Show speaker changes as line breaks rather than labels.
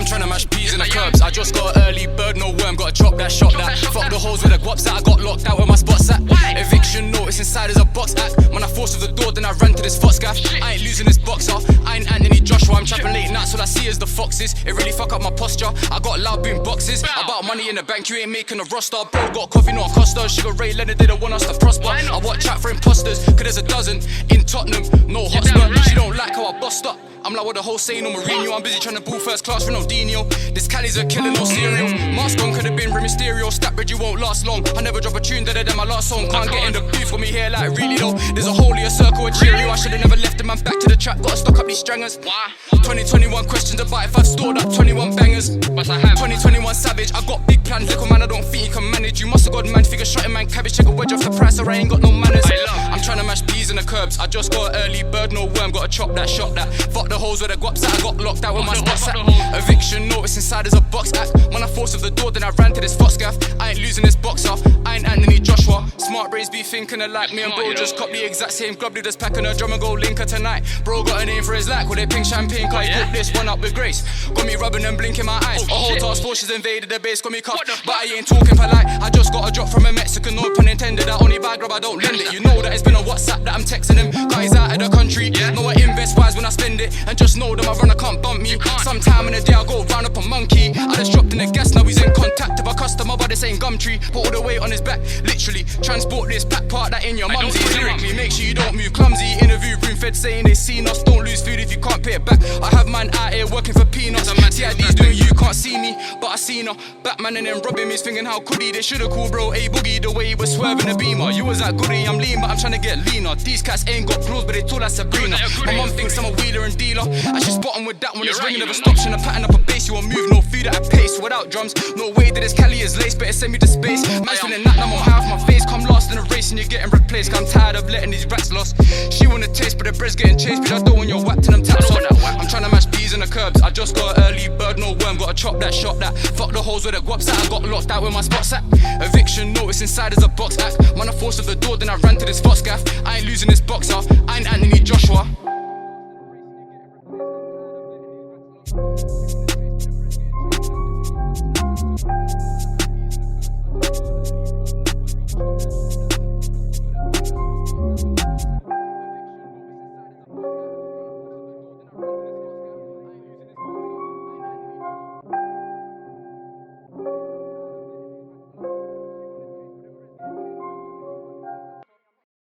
trying to mash peas in the curbs. I just got an early bird, no worm, gotta chop that, shot that. Fuck the hoes with the guaps that I got locked out where my spot's at. Eviction notice inside is a box act. When I forced through the door, then I ran to this fox gaff. I ain't losing this boxer, I ain't Anthony Joshua. I'm trapping late nights, all I see is the foxes. It really fuck up my posture. I got loud boom boxes. About money in the bank, you ain't making a roster. Bro got coffee, not a Costa. Sugar Ray Leonard, they don't want us to prosper. I watch out for imposters, cause there's a dozen in Tottenham. No Hotspur, she don't like how I bust up. I'm like what the whole saying on Mourinho. I'm busy trying to boo first class for Ronaldinho. This Cali's a killer, no cereal. Mask on could've been Rey Mysterio. Stat bridge, you won't last long. I never drop a tune better than my last song. Can't get in the booth for me here like really though. There's a holier circle of Cheerio. I should've never left the man back to the trap. Gotta stock up these strangers. 2021 questions about if I've stored up 21 bangers. 2021 savage, I got big plans. Little man, I don't think you can manage. You must've got man figure shotting man cabbage. Check a wedge off the price or I ain't got no manners. I'm trying to mash peas in the curbs. I just got an early bird, no worm. Gotta chop that, shot that. Fuck the hoes with the guaps that I got locked out with my spots at. Eviction notice inside is a box act. When I forced through the door, then I ran to this fox gaff. I ain't losing this boxer, I ain't Anthony Joshua. Smart brains be thinking alike. Me and bro just cop the exact same glove. Do this packing a drum and go linker tonight. Bro got a name for his lack. With they pink champagne, cause he put this one up with grace. Got me rubbing and blinking my eyes. A whole task force has invaded the base. Got me cuffed, but I ain't talking polite. I just got a drop from a Mexican, no pun intended. I only buy grub, I don't lend it. You know that it's been a WhatsApp that I'm texting him. Guys out of the country, know I invest wise when I spend it. And just know that my runner can't bump me. Sometime in the day I'll go round up a monkey. I just dropped in the gas, now he's in contact with a customer, but this ain't Gumtree. Put all the weight on his back, literally. Transport this back part that in your mumsy. Lyrically, make sure you don't move clumsy. Interview room fed saying they seen us. Don't lose food if you can't pay it back. I have man out here working for peanuts. TID's doing you can't see me, but I seen her. Batman and them robbing me, thinking how could he? They should've called bro A Boogie the way he was swerving the beamer. You was that goodie, I'm lean, but I'm trying to get leaner. These cats ain't got claws, but they tall like Sabrina. My mum thinks I'm a wheeler and dealer. I should spot 'em with that one. It's ringing never stops. And a pattern up a bass, you won't move. No food at a pace without drums. No way that this Cali is lace, better send me to space. Man's feeling that, I'm on half my face. Come last in a race and you're getting replaced. Cause I'm tired of letting these rats lost. She wanna taste, but the bread's getting chased. Bitch, I don't want your whack till them taps on. I'm trying to mash peas in the curbs. I just got an early bird, no worm. Gotta chop that, shot that. Fuck the hoes with the guaps that I got locked out where my spots at. Eviction notice inside is a box act. When I forced through the door, then I ran to this fox gaff. I ain't losing this boxer, I ain't Anthony Joshua.